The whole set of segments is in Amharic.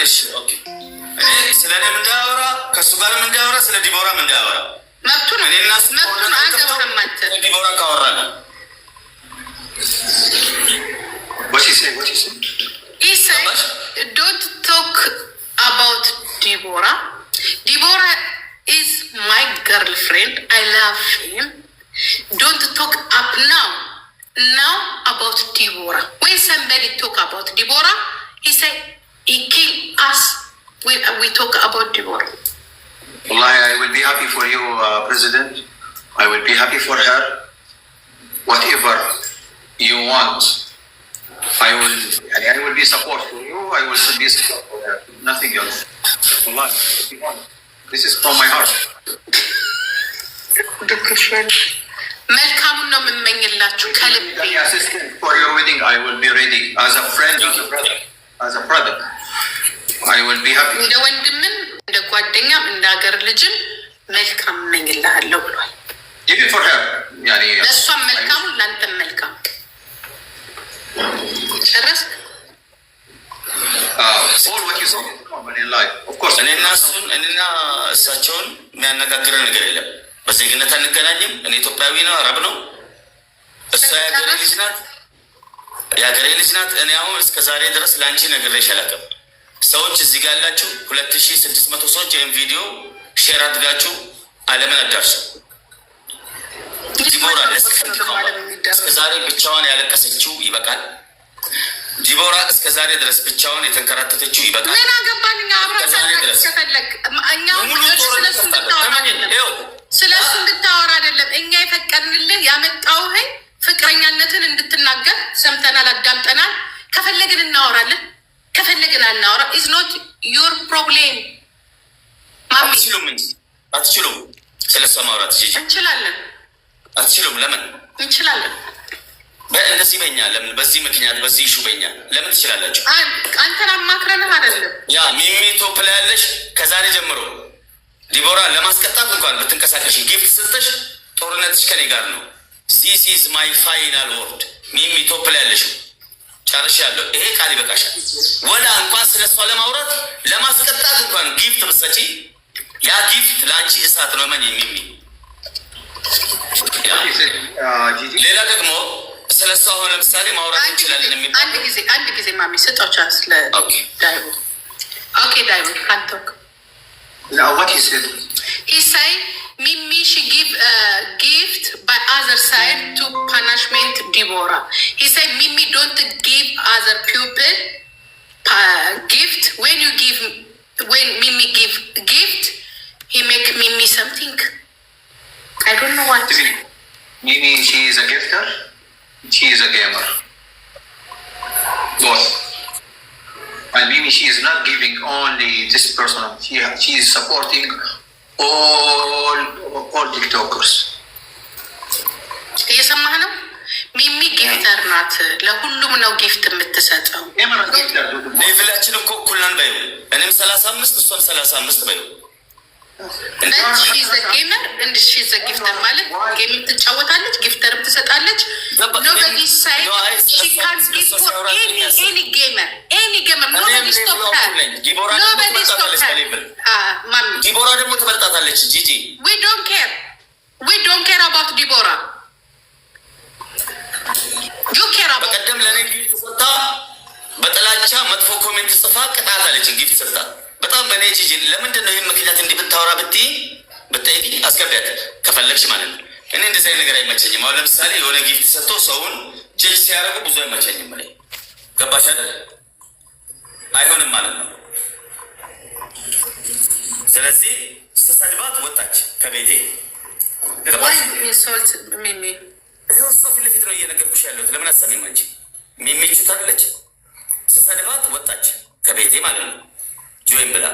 እሺ ኦኬ። እኔ ስለኔ ምን እንዳወራ ከሱ ጋር ምን እንዳወራ ስለ ዲቦራ ምን እንዳወራ መብቱን አገባህም አንተ ዲቦራ ካወራና what you say he said don't talk about Deborah. Deborah is my girlfriend. I love him. Don't talk up now about Deborah. When somebody talk about Deborah, he say he kill us when we talk about Deborah. Wallahi, I will be happy for you, President. I will be happy for her. Whatever you want, I will be support for you. I will be support for her. Nothing else. Wallahi, this is from my heart. መልካሙን ነው የምመኝላችሁ ከልቤ። Assistant for your wedding, I will be ready as a friend, as a brother. I will be happy. እንደ ወንድምም እንደ ጓደኛም እንደ ሀገር ልጅም መልካም እመኝልሃለሁ ብሏል። Give it for her. ለእሷም መልካሙን ለአንተም መልካም። ጨረስክ? All what you said in life. Of course. እኔና እሳቸውን የሚያነጋግረን ነገር የለም። በዜግነት አንገናኝም። እኔ ኢትዮጵያዊ ነው፣ አረብ ነው። እሷ የሀገሬ ልጅ ናት፣ እኔ አሁን እስከ ዛሬ ድረስ ለአንቺ ነግሬሽ አላውቅም። ሰዎች እዚህ ጋር ያላችሁ 2600 ሰዎች ይህን ቪዲዮ ሼር አድርጋችሁ ዓለምን አዳርሱ። ዲቦራ እስከ ዛሬ ብቻዋን ያለቀሰችው ይበቃል። ዲቦራ እስከ ዛሬ ድረስ ብቻዋን የተንከራተተችው ይበቃል። ምን አገባን እኛ አብረን ከፈለግ ስለሱ እንድታወራ አይደለም እኛ የፈቀድንልህ ያመጣውህ ፍቅረኛነትን እንድትናገር ሰምተናል፣ አዳምጠናል። ከፈለግን እናወራለን፣ ከፈለግን አናወራ። ኢዝ ኖት ዩር ፕሮብሌም። አትችሉም። ስለሷ ማውራት እንችላለን። አትችሉም። ለምን እንችላለን? እንደዚህ በኛ ለምን በዚህ ምክንያት በዚህ ኢሹ በኛ ለምን ትችላላችሁ? አንተን አማክረንህ አይደለም። ያ ሚሚ ቶፕ ላይ ያለሽ ከዛሬ ጀምሮ ዲቦራ ለማስቀጣት እንኳን ብትንቀሳቀሽ ጊፍት ሰጠሽ፣ ጦርነትሽ ከኔ ጋር ነው። ዚስ ኢዝ ማይ ፋይናል ወርድ። ሚሚ ቶፕ ላይ ያለሽ ጨርሻለሁ። ይሄ ቃል ይበቃሻል። ወላ እንኳን ስለሷ ለማውራት ለማስቀጣት እንኳን ጊፍት ብትሰጪ ያ ጊፍት ለአንቺ እሳት ነው። መን ሚሚ ሌላ ደግሞ ስለሷ አሁን ለምሳሌ ማውራት እንችላለን የሚባል አንድ ጊዜ ማሚ ስጠው ቻንስ ለዳይቦ። ኦኬ ዳይቦ ካንቶክ Now what he said? He say Mimi she give gift by other side to punishment Deborah. He say Mimi don't give other people gift. When Mimi give gift, he make Mimi something. I don't know what. Mimi, she is a gifter. She is a gamer. Both. And Mimi, she is not giving only this person. She is supporting all TikTokers. እየሰማህ ነው? ሚሚ ጊፍተር ናት። ለሁሉም ነው ጊፍት የምትሰጠው። ሌቭላችን እኮ እኩል ነን በይው። እኔም 35 እሷም 35 በይው። ሺዝ ጌመር እንድ ሺዝ ጊፍተር ማለት ጌም ትጫወታለች፣ ጊፍተርም ትሰጣለች። ኖበዲ ሳይ ሺ ካን ጊቭ ፎር ኤኒ ጌመር ኖበዲ ስቶፕ ሄር። ማሚ ዲቦራ ደግሞ ትበልጣታለች። ጂጂ ዊ ዶንት ኬር አባውት ዲቦራ ዩ ኬር አባውት። በቀደም ለእኔ ጊፍት ሰጣ፣ በጥላቻ መጥፎ ኮሜንት ጽፋ ቅጣት አለችን። ጊፍት ሰጣ በጣም በኔ ጂጂ ለምንድን ነው ይህን ምክንያት እንዲህ ብታወራ ብትይ አስገቢያት ከፈለግሽ ማለት ነው። እኔ እንደዚህ አይነት ነገር አይመቸኝም። አሁን ለምሳሌ የሆነ ጊፍት ሰጥቶ ሰውን ጀጅ ሲያደርጉ ብዙ አይመቸኝም። ላይ ገባሽ አይደል? አይሆንም ማለት ነው። ስለዚህ ስትሰድባት ወጣች ከቤቴ። ይኸው እሷ ፊት ለፊት ነው እየነገርኩሽ ያለሁት። ለምን አሰሚም እንጂ ሚሚቹ ታለች። ስትሰድባት ወጣች ከቤቴ ማለት ነው። ጆይን ብላ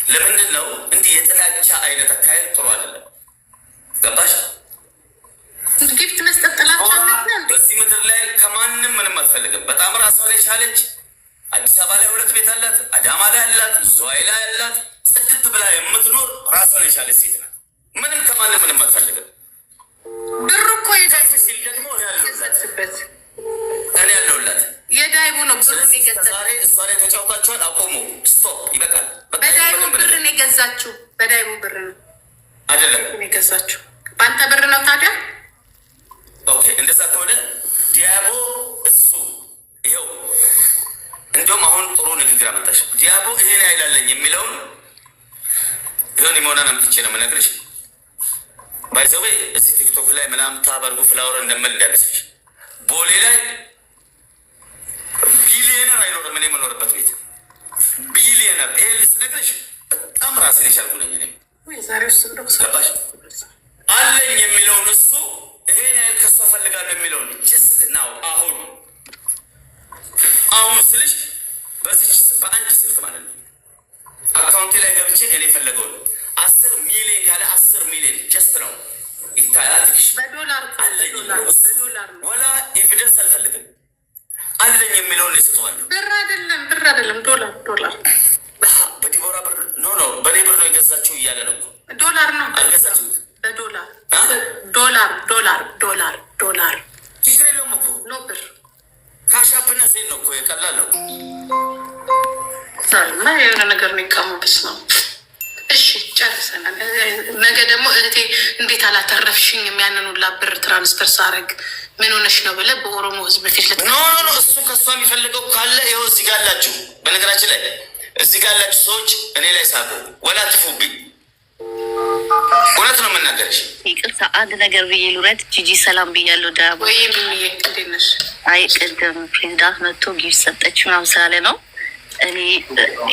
ለምንድን ነው እንዲህ የጥላቻ አይነት አካሄድ ጥሩ አይደለም። ገባሽ? ጊፍት መስጠት ጥላቻ ነው። በዚህ ምድር ላይ ከማንም ምንም አትፈልግም። በጣም ራሷን የቻለች አዲስ አበባ ላይ 2 ቤት አላት፣ አዳማ ላይ አላት፣ ዝዋይ ላይ አላት። ጽድት ብላ የምትኖር ራሷን የቻለች ሴት ናት። ምንም ከማንም ምንም አትፈልግም። ብሩ እኮ ሲል ደግሞ እኔ ያለሁላት የዳይቦ ነው ብሩን የገዛችው። ዛሬ እሷ ላይ ተጫውታችኋል። አቆሙ። ስቶፕ። ይበቃል። በዳይቦ ብር ነው የገዛችው። በዳይቦ ብር ነው አይደለም የገዛችው። በአንተ ብር ነው ታዲያ። ኦኬ፣ እንደዛ ከሆነ ዲያቦ እሱ ይኸው። እንዲሁም አሁን ጥሩ ንግግር አመጣሽ። ዲያቦ ይሄን አይላለኝ የሚለውን ይሁን የመሆናን አምጥቼ ነው የምነግርሽ። ባይዘዌ እዚህ ቲክቶክ ላይ ምናምን ታበርጉ ፍላወር እንደምል እንዳይመስልሽ። ቦሌ ላይ ቢሊየነር አይኖርም። እኔ የምኖርበት ቤት ቢሊየነር ይሄ ልስነግርሽ በጣም ራሴን የቻልኩ ነኝ። እኔም ገባሽ አለኝ የሚለውን እሱ ይሄን ያህል ከሷ ፈልጋለሁ የሚለውን ጀስት ናው አሁን ስልሽ በዚህ በአንድ ስልክ ማለት ነው አካውንቴ ላይ ገብቼ እኔ የፈለገውን 10 ሚሊዮን ካለ 10 ሚሊዮን ጀስት ነው ይታያትሽ። በዶላር ወላ ኤቪደንስ አልፈልግም። አለኝ የሚለውን ይሰጠዋለሁ። ብር አይደለም ዶላር በዲቦራ ብር ኖ በኔ ብር ነው የገዛችው እያለ ነው። ዶላር ነው አልገዛችው። በዶላር ችግር የለውም እኮ ኖ ብር ካሻፕና ዜን ነው እኮ የቀላል ነው። እና የሆነ ነገር የሚቀሙብስ ነው። እሺ ጨርሰናል። ነገ ደግሞ እህቴ እንዴት አላተረፍሽኝ የሚያንኑላ ብር ትራንስፈር ሳረግ ምን ሆነሽ ነው ብለህ በኦሮሞ ህዝብ ፊት ኖ እሱ ከእሷ የሚፈልገው ካለ ይኸው እዚህ ጋር አላችሁ። በነገራችን ላይ እዚህ ጋር ያላችሁ ሰዎች እኔ ላይ ሳቁ ወላ ትፉብኝ። እውነት ነው የምናገርሽ። ይቅርታ አንድ ነገር ብዬ ልውረድ። ጂጂ ሰላም ብያለሁ። ዳቦ ወይ ምንዬ እንዴት ነሽ? አይ ቅድም ፕሬዚዳንት መጥቶ ጊፍት ሰጠች ምናምን ስላለ ነው እኔ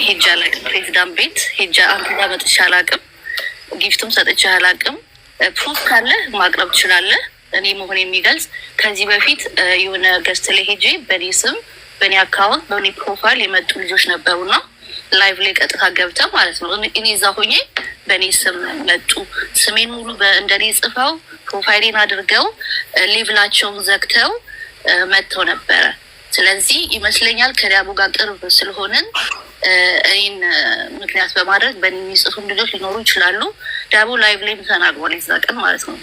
ሄጃ አላውቅም። ፕሬዚዳንት ቤት ሄጃ አንተ ጋር መጥቼ አላውቅም። ጊፍቱም ሰጥቼ አላውቅም። ፕሩፍ ካለ ማቅረብ ትችላለህ። እኔ መሆን የሚገልጽ ከዚህ በፊት የሆነ ገስት ላይ ሄጄ በእኔ ስም በእኔ አካውንት በእኔ ፕሮፋይል የመጡ ልጆች ነበሩና ላይቭ ላይ ቀጥታ ገብተው ማለት ነው እኔ እዛ ሆኜ በእኔ ስም መጡ። ስሜን ሙሉ እንደኔ ጽፈው ፕሮፋይሌን አድርገው ሌቭላቸውን ዘግተው መጥተው ነበረ። ስለዚህ ይመስለኛል ከዳቦ ጋር ቅርብ ስለሆንን እኔን ምክንያት በማድረግ በእኔ የሚጽፉ ልጆች ሊኖሩ ይችላሉ። ዳቦ ላይቭ ላይ ተናግሯል የዛ ቀን ማለት ነው።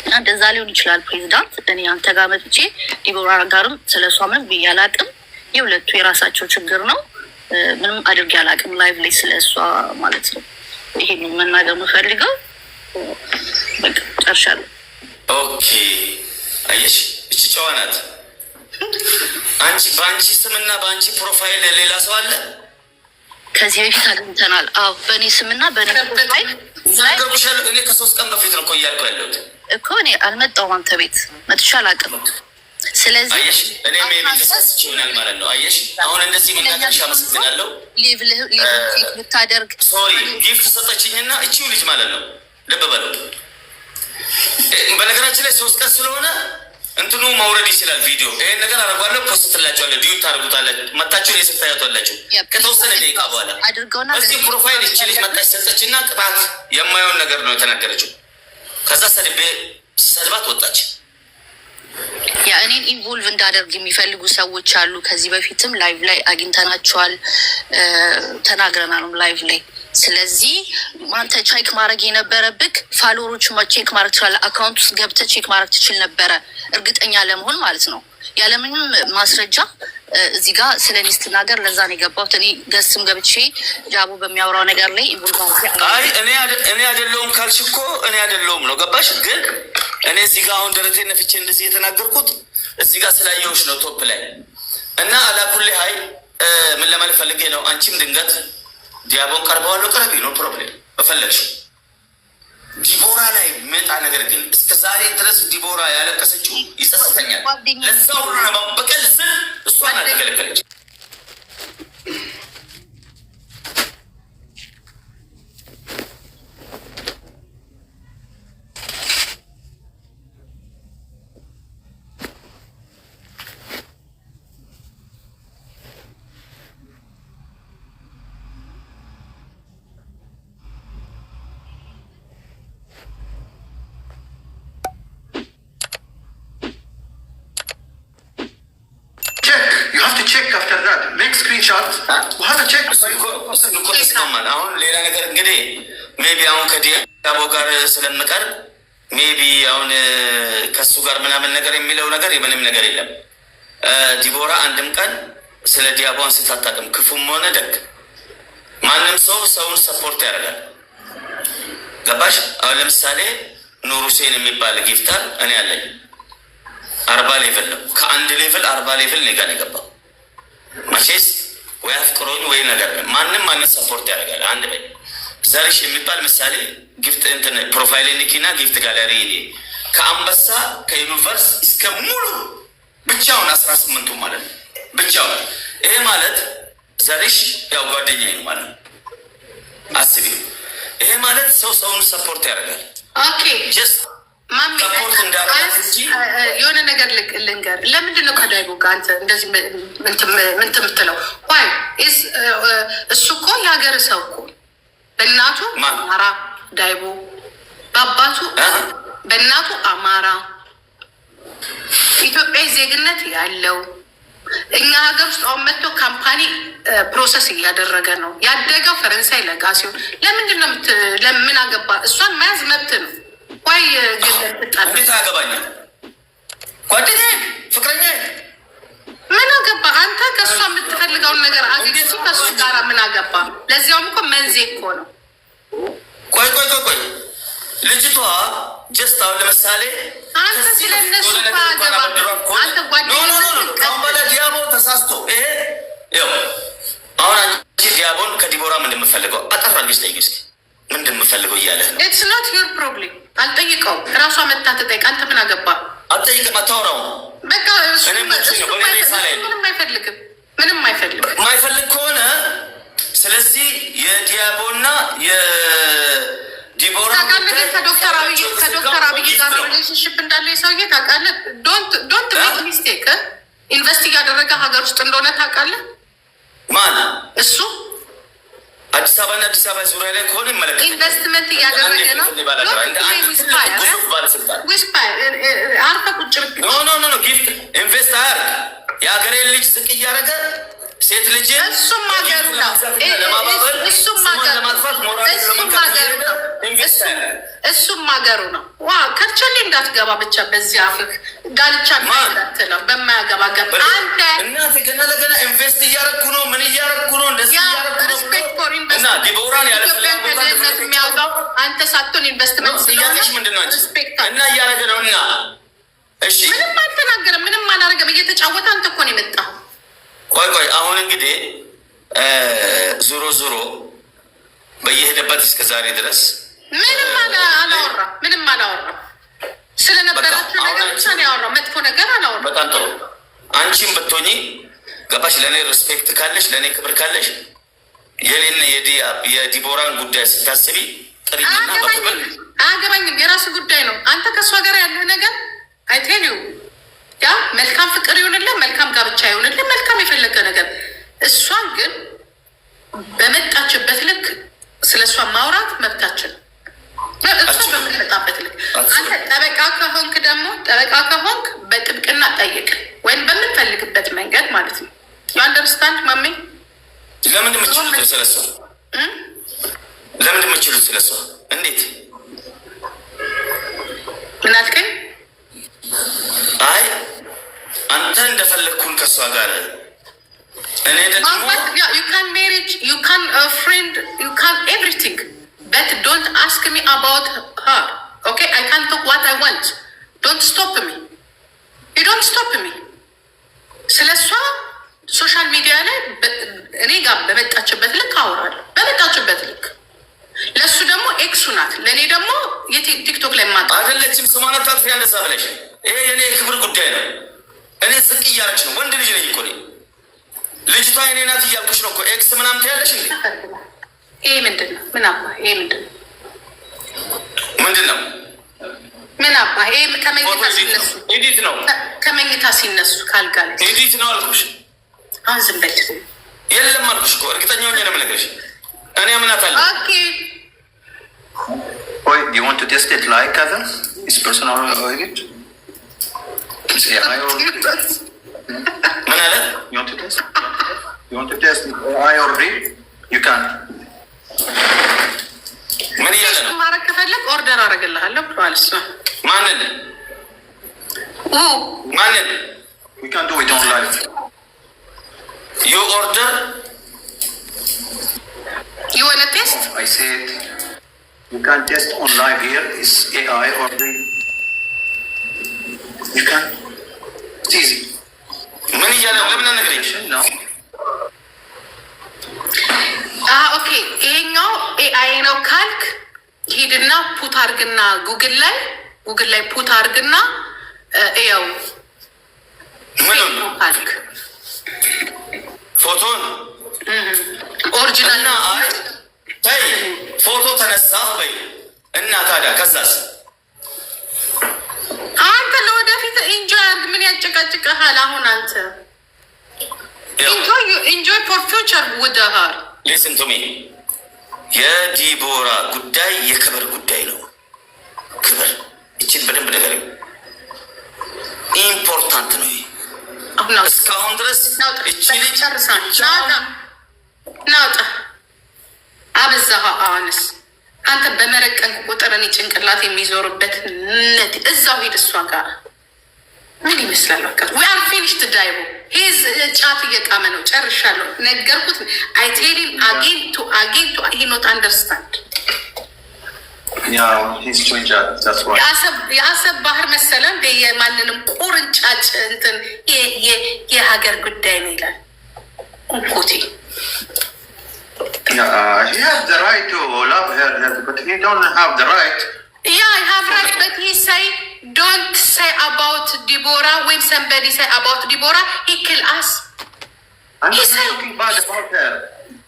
እና እንደዛ ሊሆን ይችላል። ፕሬዚዳንት እኔ አንተ ጋር መጥቼ ዲቦራ ጋርም ስለሷ ምንም ብዬ አላቅም። የሁለቱ የራሳቸው ችግር ነው። ምንም አድርጌ አላቅም ላይቭ ላይ ስለሷ ማለት ነው። ይሄን መናገር የምፈልገው በቃ ጨርሻለሁ። ኦኬ አየሽ፣ እቺ ጨዋ ናት። አንቺ በአንቺ ስምና በአንቺ ፕሮፋይል ሌላ ሰው አለ። ከዚህ በፊት አግኝተናል። አዎ በእኔ ስምና በእኔ ፕሮፋይል ነገርኩሻለሁ። እኔ ከ3 ቀን በፊት ነው እኮ እያልኩ ያለሁት እኮ እኔ አልመጣሁም አንተ ቤት መጥቼ አላውቅም። ስለዚህ አየሽ እኔ ሜቢ ተሳስቼ ይሆናል ማለት ነው። አየሽ አሁን እንደዚህ መናገርሽ አመሰግናለሁ። ሊቭ ልታደርግ ሶሪ ጊፍት ሰጠችኝና እቺው ልጅ ማለት ነው ልብ በለው። በነገራችን ላይ 3 ቀን ስለሆነ እንትኑ ማውረድ ይችላል ቪዲዮ። ይሄን ነገር አረጋለሁ ፖስት ትላቸዋለሁ። ዲዩ ታርጉታላችሁ መጣችሁ ላይ ስታያቷላችሁ ከተወሰነ ደቂቃ በኋላ እዚህ ፕሮፋይል እቺ ልጅ መጣች ሰጠችና ቅጣት የማይሆን ነገር ነው የተናገረችው። ከዛ ሰድባት ወጣች። ያ እኔን ኢንቮልቭ እንዳደርግ የሚፈልጉ ሰዎች አሉ። ከዚህ በፊትም ላይቭ ላይ አግኝተናቸዋል፣ ተናግረናልም ላይቭ ላይ። ስለዚህ አንተ ቼክ ማድረግ የነበረብክ ፋሎሮች ቼክ ማድረግ ትችላለህ። አካውንት ውስጥ ገብተህ ቼክ ማድረግ ትችል ነበረ፣ እርግጠኛ ለመሆን ማለት ነው። ያለምንም ማስረጃ እዚህ ጋር ስለ እኔ ስትናገር ለዛ ነው የገባሁት። እኔ ገስም ገብቼ ጃቡ በሚያወራው ነገር ላይ አይ እኔ አይደለሁም ካልሽ እኮ እኔ አይደለሁም ነው ገባሽ? ግን እኔ እዚህ ጋር አሁን ደረቴ ነፍቼ እንደዚህ የተናገርኩት እዚህ ጋር ስላየሁሽ ነው ቶፕ ላይ እና አላኩል ሀይ ምን ለማለት ፈልጌ ነው። አንቺም ድንገት ዲያቦን ቀርበዋለሁ ቅረቢ ነው ፕሮብሌም በፈለግሽ ዲቦራ ላይ መጣ። ነገር ግን እስከ ዛሬ ድረስ ዲቦራ ያለቀሰችው ይጸጽተኛል። ለዛ ሁሉ ለመበቀል ስል እሷን አልተከለከለች። check after that. Make screenshots. We'll have a check. አሁን ሌላ ነገር እንግዲህ ሜቢ አሁን ከዲያቦ ጋር ስለምቀርብ ሜቢ አሁን ከሱ ጋር ምናምን ነገር የሚለው ነገር ምንም ነገር የለም። ዲቦራ አንድም ቀን ስለ ዲያቦን ስታጣቅም ክፉም ሆነ ደግ ማንም ሰው ሰውን ሰፖርት ያደርጋል። ገባሽ? አሁን ለምሳሌ ኑር ሁሴን የሚባል ጊፍታር እኔ አለኝ 40 ሌቭል ነው። ከአንድ ሌቭል 40 ሌቭል እኔ ጋር ነው የገባው። መቼስ ወይ አፍቅሮኝ ወይ ነገር ማንም ሰፖርት ያደርጋል። አንድ በይ ዘርሽ የሚባል ምሳሌ ጊፍት እንትን ፕሮፋይል ኒኪና ጊፍት ጋለሪ ከአንበሳ ከዩኒቨርስ እስከ ሙሉ ብቻውን 18ቱ ማለት ነው ብቻውን። ይሄ ማለት ዘርሽ ያው ጓደኛዬ ነው ማለት ነው። አስቢ። ይሄ ማለት ሰውን ሰፖርት ያደርጋል። ኦኬ ጀስት ማሚ የሆነ ነገር ልንገር። ለምንድን ነው ከዳይቦ ጋር አንተ እንደዚህ ምን ትምትለው? ዋይ እሱ እኮ የሀገር ሰው እኮ በእናቱ አማራ ዳይቦ፣ በአባቱ በእናቱ አማራ ኢትዮጵያዊ ዜግነት ያለው እኛ ሀገር ውስጥ አሁን መጥቶ ካምፓኒ ፕሮሰስ እያደረገ ነው። ያደገው ፈረንሳይ ለጋ ሲሆን ለምንድን ነው ለምን አገባ? እሷን መያዝ መብት ነው። ወይ ግን እንዴት አገባኝ? ጓደኛ ፍቅረኛ ምን አገባ? አንተ ከእሷ የምትፈልገውን ነገር አግኝቱ ከእሱ ጋር ምን አገባ? ለዚያውም እኮ መንዜ እኮ ነው። ቆይ ልጅቷ ጀስት አሁን ለምሳሌ አንተ ስለነሱ አገባ አንተ ጓደኛ ዲያቦ ተሳስቶ ይሄ አሁን አንቺ ዲያቦን ከዲቦራ ምን እንደምፈልገው አጠራልሽ ጠይቅ እስኪ ምን እንደምፈልገው እያለህ ነው። ኢትስ ኖት ዩር ፕሮብሌም። አልጠይቀውም። እራሷ መታ ትጠይቅ። አንተ ምን አገባ? አልጠይቅም። አታወራው በቃ ምንም አይፈልግም። የማይፈልግ ከሆነ ስለዚህ የዲያቦና የዲቦራ ከዶክተር አብይ ጋር ሪሌሽንሽፕ እንዳለው የሰውዬ ታውቃለህ። ዶንት ሜክ ሚስቴክ። ኢንቨስት እያደረገ ሀገር ውስጥ እንደሆነ ታውቃለህ። ማን እሱ? አዲስ አበባ ዙሪያ ላይ ከሆነ ይመለከታል። ኢንቨስትመንት እያደረገ ነው። አርፈ ቁጭ ኖ ጊፍት ኢንቨስት አያርግ። የሀገሬን ልጅ ዝቅ እያደረገ ሴት ልጅ እሱም ሀገሩ ነው። ዋ ከርቸሌ እንዳትገባ ብቻ በዚህ አፍክ ዳልቻ እንዳትለው በማያገባ ገባ። አንተ እናት ገና ለገና ኢንቨስት እያደረኩ ነው ምን እያደረኩ ነው እንደዚህ እያደረኩ ነው እና ዲቦራን ያለ ፍላጎት የሚያውቃው አንተ ሳትሆን ኢንቨስትመንት ስለሆነች ምንድነው እና እያደረገ ነው እና እሺ ምንም አልተናገረም፣ ምንም አላደረገም። እየተጫወተ አንተ እኮ ነው የመጣው። ቆይ አሁን እንግዲህ ዞሮ በየሄደበት እስከ ዛሬ ድረስ ምንም አላወራ። ስለነበራችሁ ነገር ብቻ ነው ያወራው። መጥፎ ነገር አላወራ። በጣም ጥሩ። አንቺም ብትሆኚ ገባሽ። ለእኔ ሬስፔክት ካለሽ፣ ለእኔ ክብር ካለሽ የኔና የዲቦራን ጉዳይ ስታስቢ ጥሪኝና በክብር አያገባኝም። የራሱ ጉዳይ ነው። አንተ ከእሷ ጋር ያለህ ነገር አይቴልዩ ያ መልካም ፍቅር ይሆንልህ፣ መልካም ጋብቻ ይሆንልህ፣ መልካም የፈለገ ነገር። እሷን ግን በመጣችበት ልክ ስለ እሷ ማውራት መብታችን። እሷ በምትመጣበት ልክ አንተ ጠበቃ ከሆንክ በጥብቅና ጠይቅ፣ ወይም በምንፈልግበት መንገድ ማለት ነው። አንደርስታንድ ማሜ? ለምን የምችሉት ስለሷ እንዴት ምን አልከኝ? አይ አንተ እንደፈለግኩን ከሷ ጋር እኔ ደግሞ you can marriage, you can friend, you can everything, but don't ask me about her. Okay, I can talk what I want. Don't stop me. You don't stop me. ስለሷ ሶሻል ሚዲያ ላይ እኔ ጋር በመጣችበት ልክ አወራለሁ። በመጣችበት ልክ ለሱ ደግሞ ኤክሱ ናት፣ ለእኔ ደግሞ የቲክቶክ ላይ ማጣ አይደለችም። ስማነት ታጥፊ ያለሳ ብለሽ ይሄ የኔ የክብር ጉዳይ ነው። እኔ ጽቅ እያለች ነው። ወንድ ልጅ ነኝ እኮ ልጅቷ የኔ ናት እያልኩሽ ነው እኮ። ኤክስ ምናምን ትያለሽ እንዴ? ይሄ ምንድን ነው? ምን አባ ይሄ ምንድን ነው? ምን አባ ይሄ ከመኝታ ሲነሱ ኤዲት ነው። ከመኝታ ሲነሱ ካልጋ ላይ ኤዲት ነው አልኩሽ። አሁን ዝም በል። የለም አልኩሽ እኮ እርግጠኛ ሆኜ ነው የምነግርሽ። እኔ አምናታለሁ። ኦኬ Wait, do you want to test it like others? It's personal edit? ምን አለ? You want to test? You want to test it I or D? You can. ምን እያለ ነው? ማድረግ ከፈለግ ኦርደር አደርግልሃለሁ ብሏል እሱ። ማንን? We can do it on live. You order. You wanna test? I said you can test on live here. Is AI or the you can. It's easy. ምን እያለ ለምን ነገረኝ ነው? ኦኬ ይሄኛው ኤአይ ነው ካልክ ሂድና ፑት አርግና ጉግል ላይ ፑት አርግና ያው ምን ነው ካልክ ፎቶን ኦሪጂናል እና ታይ ፎቶ ተነሳ ወይ እና ታዲያ ከዛስ አንተ ለወደፊት ኢንጆይ አርግ። ምን ያጨቃጭቀሃል? አሁን አንተ ኢንጆይ ፎር ፊውቸር ውደሃር ሊስን ቱ ሚ የዲቦራ ጉዳይ የክብር ጉዳይ ነው። ክብር እችን በደንብ ነገር ኢምፖርታንት ነው። እስካሁን ድረስ እቺ ልጅ ናውጣ አበዛሃ። አሁንስ አንተ በመረቀን ቁጥር እኔ ጭንቅላት የሚዞርበት ነት እዛው ሄድ እሷ ጋር ምን ይመስላል? በቃ we are finished ዳይቦ ሂዝ ጫት እየቃመ ነው። ጨርሻለሁ። ነገርኩት። I tell him again to he not understand. Yeah, he's doing that. That's why. የአሰብ ባህር መሰለ እንደ የማንንም ቁርንጫጭ እንትን የሀገር ጉዳይ ነው ይላል እንኮቴ። He has the right to love her, but he don't have the right. Yeah, I have right, but he say don't say about Deborah. When somebody say about Deborah, he kill us. I'm not talking bad about her.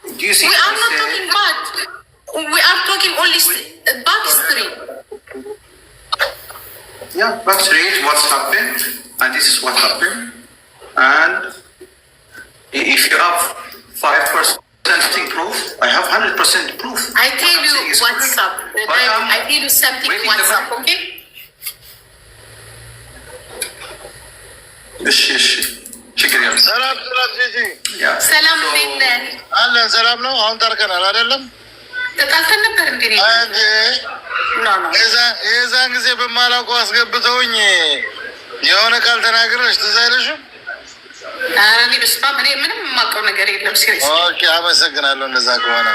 Do you see? We are not talking bad. We are talking only backstory. Yeah, backstory. What's happened, and this is what happened. And if you have 5% proof, I have 100% proof. I tell you what's up. I tell you something what's up, okay? ሰላም ጂጂ፣ ሰላም እንዴት ነህ? አለን። ሰላም ነው። አሁን ታርቀናል አይደለም? ተጣልተን ነበር እንዴ? የዛን ጊዜ በማላውቀው አስገብተውኝ የሆነ ቃል ተናግረሽ ትዝ አይለሽም? ኧረ እኔ በስመ አብ፣ እኔ ምንም የማውቀው ነገር የለም። ሲሪየስ ኦኬ፣ አመሰግናለሁ። እንደዛ ከሆነ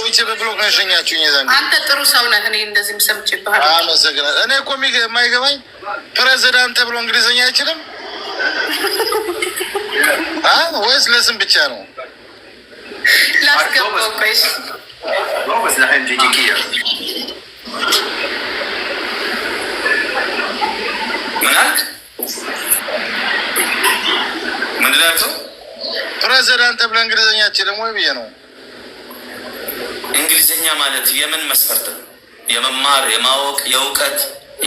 ውጭ በብሎክ ነው የሸኛችሁኝ። የዛን ጊዜ አንተ ጥሩ ሰው ነህ። እኔ እንደዚህም ሰምቼብሃለሁ። አመሰግናለሁ። እኔ እኮ የማይገባኝ ፕሬዚዳንት ተብሎ እንግሊዝኛ አይችልም ወይስ ለስም ብቻ ነው? ላስገባው ቆይሽ بس الحين جيجيكية ምን አልክ? ምንድን ነው ያልከው? ፕሬዚዳንት ተብሎ እንግሊዝኛ አይችልም ወይ ብዬ ነው። እንግሊዝኛ ማለት የምን መስፈርት ነው? የመማር የማወቅ የእውቀት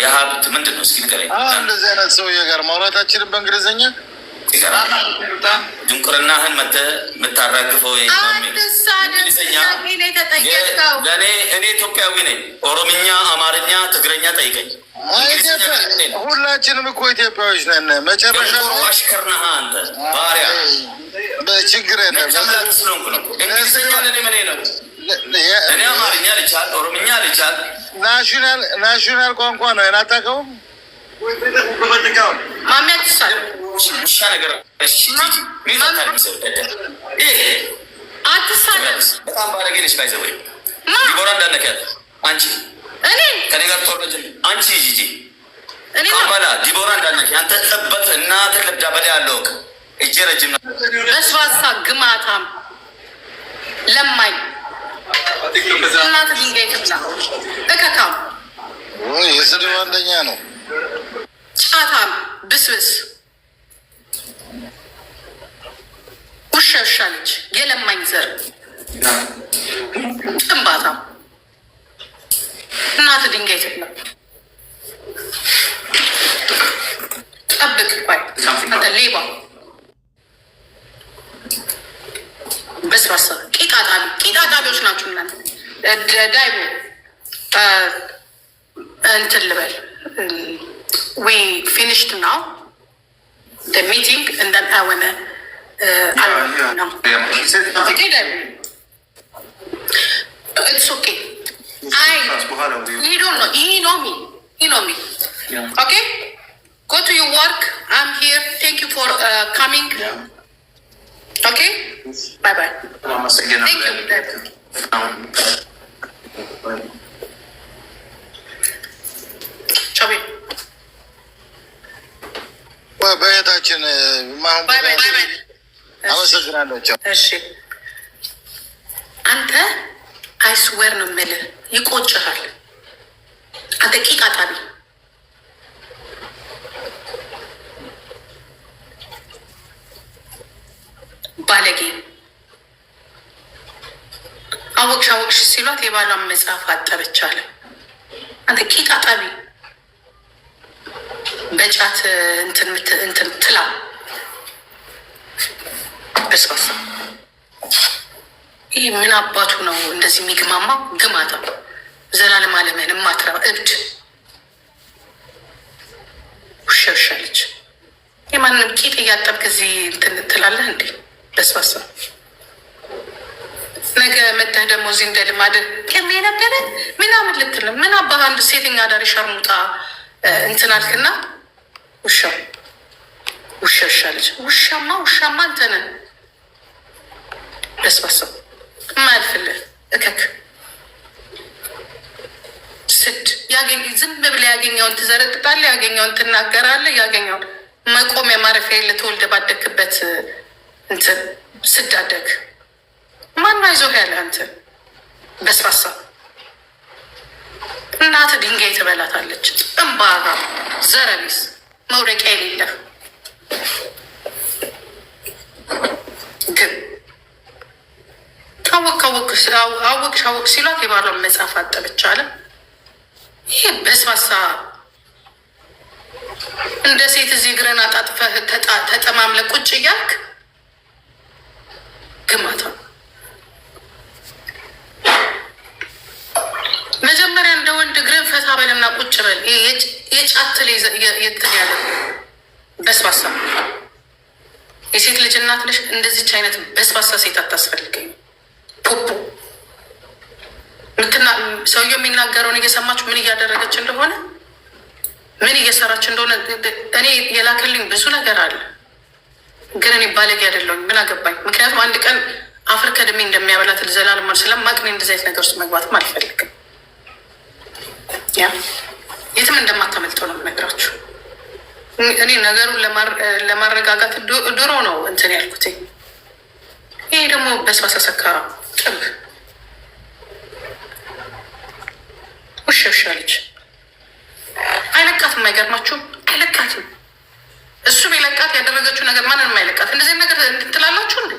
የሀብት ምንድን ነው? እስኪ ንገረኝ። እንደዚህ አይነት ሰውዬ ጋር ማውራት አችልም በእንግሊዝኛ። ድንቁርናህን የምታራግፈው ለእኔ ኢትዮጵያዊ ነኝ። ኦሮምኛ፣ አማርኛ፣ ትግረኛ ጠይቀኝ። ሁላችንም እኮ ኢትዮጵያዎች ነን። መጨረሻ አሽከር ነህ አንተ ባሪያ። ችግር የለም። ስለሆንኩ ነው። እንግሊዝኛ ለእኔ ምን ነው? እኔ አማርኛ ልቻል፣ ኦሮምኛ ልቻል። ናሽናል ቋንቋ ነው። አታውቀውም? ማሚያት ይሳል ውሻ ነገር አትሳለም። በጣም ባለጌ ነች። ባይዘወይ ዲቦራ እንዳነካት አንቺ ከኔ ጋር ተወረጅ። አንቺ ጂጂ ካምባላ ዲቦራ እንዳነኪ አንተ ጠበት እናትህ ልብዳ በላ ያለው እጄ ረጅም ነው። በስዋሳ ግማታም ለማኝ እናት ድንጋይ ትብላ እከካም የስድብ አንደኛ ነው። ጫታም ብስብስ ውሻ ልጅ የለማኝ ዘር ጥንባታም እናት ድንጋይ ትብላ። ጠብቅ ቆይ አንተ ሌባ በስባሳ ቂጣጣቢዎች ናችሁ እናንተ። ዳይቦ እንትን ልበል we finished now the meeting and then I wanna okay Daib, it's okay. You don't know, he know me okay. Go to your work. I'm here. Thank you for coming. Yeah. Okay? Bye-bye. Thank you. ቻው በቤታችን አመሰግናለሁ። እሺ አንተ አይስዌር ነው የምልህ፣ ይቆጭሃል። አንተ ቂጥ አጣቢ ባለጌ። አወቅሽ ሲሏት የባሏን መጽሐፍ አጠበች አለ። አንተ ቂጥ አጣቢ በጫት እንትን ትላ በስባሳ። ይህ ምን አባቱ ነው እንደዚህ የሚግማማ ግማታ? ዘላለም አለምህን የማትረባ እብድ ውሸሻለች። የማንም ቂጥ እያጠብክ እዚህ እንትን ትላለህ እንዴ? በስባሳ። ነገ መተህ ደግሞ እዚህ እንደ ልማድ ቅሜ ነበረ ምናምን ልትል ምን አባ አንድ ሴተኛ አዳሪ ሸርሙጣ እንትን አልክና ውሻሻለች። ውሻማ አንተነ በስባሳው የማያልፍልህ እከክ ስድ ዝም ብለህ ያገኘውን ትዘረጥጣለህ፣ ያገኘውን ትናገራለህ፣ ያገኘውን መቆሚያ ማረፊያ የለ ተወልደ ባደክበት እንትን ስዳደግ ማን አይዞህ ያለ አንተ በስባሳ። እናት ድንጋይ ትበላታለች። ጥንባራ ዘረቢስ መውደቂያ የሌለህ ግን አወቅ ሲሏት የባሏን መጽሐፍ አጠበች አለ። ይሄ በስባሳ እንደ ሴት እዚህ እግረን አጣጥፈህ ተጠማምለ ቁጭ እያልክ ግማታ። መጀመሪያ እንደ ወንድ እግርን ፈታ በልና ቁጭ በል። የጫትል የትን ያለ በስባሳ የሴት ልጅ እናት ነሽ። እንደዚች አይነት በስባሳ ሴት አታስፈልገኝ። ፖፖ ሰውየው የሚናገረውን እየሰማችሁ ምን እያደረገች እንደሆነ ምን እየሰራች እንደሆነ እኔ የላከልኝ ብዙ ነገር አለ፣ ግን እኔ ባለጌ አይደለሁኝ። ምን አገባኝ? ምክንያቱም አንድ ቀን አፈር ከድሜ እንደሚያበላት ዘላለም ስለማቅ እኔ እንደዚህ አይነት ነገር ውስጥ መግባትም አልፈልግም። ያ የትም እንደማታመልጠው ነው የምነግራችሁ። እኔ ነገሩን ለማረጋጋት ድሮ ነው እንትን ያልኩት። ይሄ ደግሞ በስባሳ ሰካ ጥብ ውሻ ልጅ አይለቃትም። አይገርማችሁም? አይለቃትም። እሱ ቢለቃት ያደረገችው ነገር ማንንም አይለቃት። እንደዚህ ነገር ትላላችሁ እንዴ?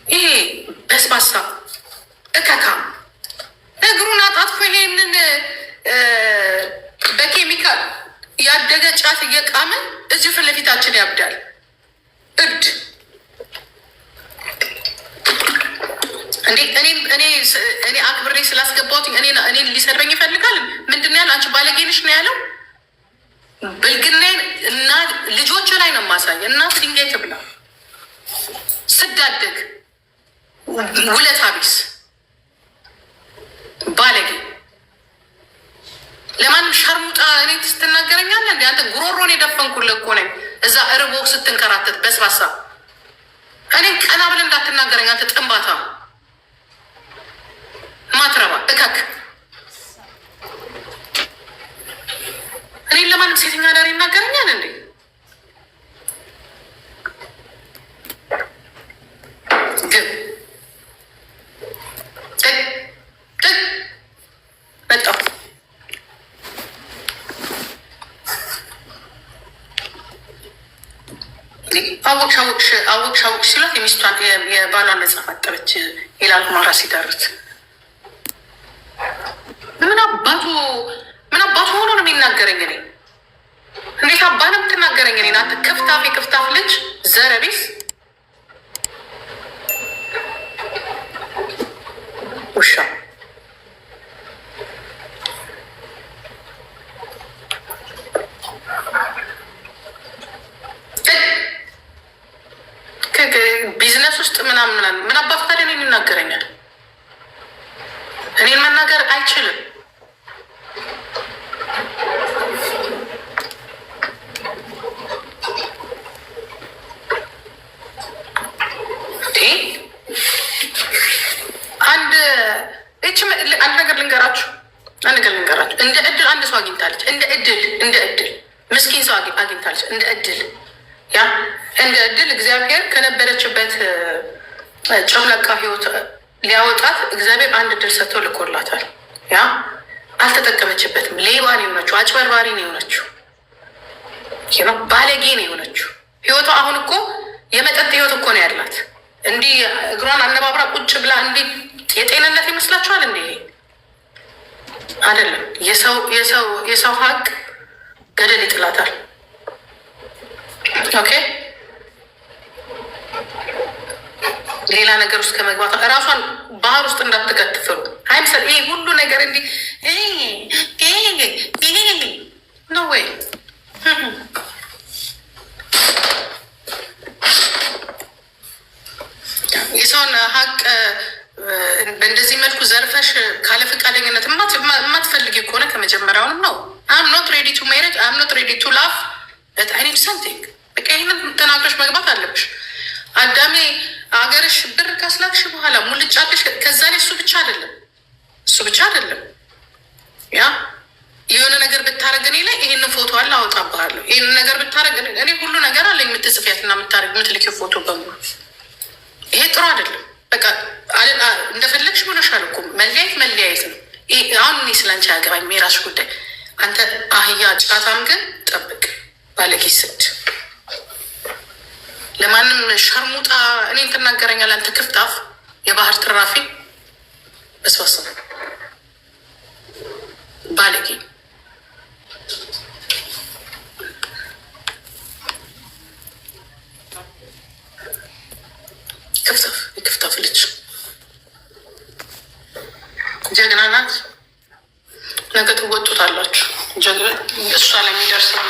ይሄ በስባሳ እከካ እግሩን አጣጥፎ ይሄንን በኬሚካል ያደገ ጫት እየቃመ እዚህ ፊት ለፊታችን ያብዳል። እብድ እንዴ! እኔ አክብሬ ስላስገባሁት እኔ ሊሰድበኝ ይፈልጋል። ምንድን ነው ያለ? አንቺ ባለጌ ነሽ ነው ያለው። ብልግናዬን እና ልጆች ላይ ነው ማሳየ። እናት ድንጋይ ትብላ ስዳደግ ውለታ ቢስ ባለጌ። ለማንም ሸርሙጣ እኔ ስትናገረኛለህ እንዴ? አንተ ጉሮሮን የደፈንኩልህ እኮ ነኝ እዛ እርቦ ስትንከራተት በስባሳ። እኔ ቀና ብለህ እንዳትናገረኝ አንተ ጥንባታ ማትረባ እከክ። እኔን ለማንም ሴተኛ አዳሪ ይናገረኛል እንዴ? ግን መጣሁ አወቅሽ ሲሏት የሚስቷን የባሏን መጽሐፍ አጠበች ይላል ማራ ሲደርት። ምን አባቱ ሆኖ ነው የሚናገረኝ? እኔ እንዴት አባ ነው የምትናገረኝ? እኔ ናት ክፍታፍ ልጅ ዘረቢስ ውሻ። ቢዝነስ ውስጥ ምን አባቱ ታዲያ ነው የሚናገረኛል? እኔን መናገር አይችልም። አንድ ነገር ልንገራችሁ፣ እንደ እድል አንድ ሰው አግኝታለች። እንደ እድል ምስኪን ሰው አግኝታለች። እንደ እድል እግዚአብሔር ከነበረችበት ጨምለቃ ህይወት ሊያወጣት እግዚአብሔር አንድ እድል ሰጥቶ ልኮላታል። አልተጠቀመችበትም። ሌባ ነው የሆነችው፣ አጭበርባሪ ነው የሆነችው፣ ባለጌ ነው የሆነችው። ህይወቷ አሁን እኮ የመጠጥ ህይወት እኮ ነው ያላት። እንዲህ እግሯን አነባብራ ቁጭ ብላ እንዲህ የጤንነት ይመስላችኋል? እንዴ አይደለም። የሰው ሀቅ ገደል ይጥላታል። ኦኬ ሌላ ነገር ውስጥ ከመግባት እራሷን ባህር ውስጥ እንዳትከትፍሩ አይምሰል። ይሄ ሁሉ ነገር እንዲህ ነው ወይ? የሰውን ሀቅ በእንደዚህ መልኩ ዘርፈሽ ካለ ፈቃደኝነት የማትፈልጊ ከሆነ ከመጀመሪያውንም ነው አም ኖት ሬዲ ቱ ሜሬጅ አም ኖት ሬዲ ቱ ላፍ አይኒድ ሰምቲንግ። በቃ ይህንን ተናግረሽ መግባት አለብሽ። አዳሜ አገርሽ ብር ካስላክሽ በኋላ ሙልጫለሽ። ከዛ ላይ እሱ ብቻ አይደለም የሆነ ነገር ብታረግ እኔ ላይ ይህንን ፎቶ አለ አወጣብሃለሁ። ይህንን ነገር ብታረግ እኔ ሁሉ ነገር አለ የምትጽፊያትና የምትልኪው ፎቶ በሙሉ። ይሄ ጥሩ አይደለም። በቃ እንደፈለግሽ ሆነሻል እኮ መለያየት ነው። አሁን እኔ ስላንቺ አያገባኝም፣ የራስሽ ጉዳይ። አንተ አህያ ጫታም ግን ጠብቅ፣ ባለጌ ስድ ለማንም ሸርሙጣ እኔን ትናገረኛል። አንተ ክፍታፍ የባህር ትራፊ በስባሳ ባለጌ የክፍታፍ ልጅ ጀግና ናት። ነገ ትወጡታላችሁ። እሷ ለሚደርሰው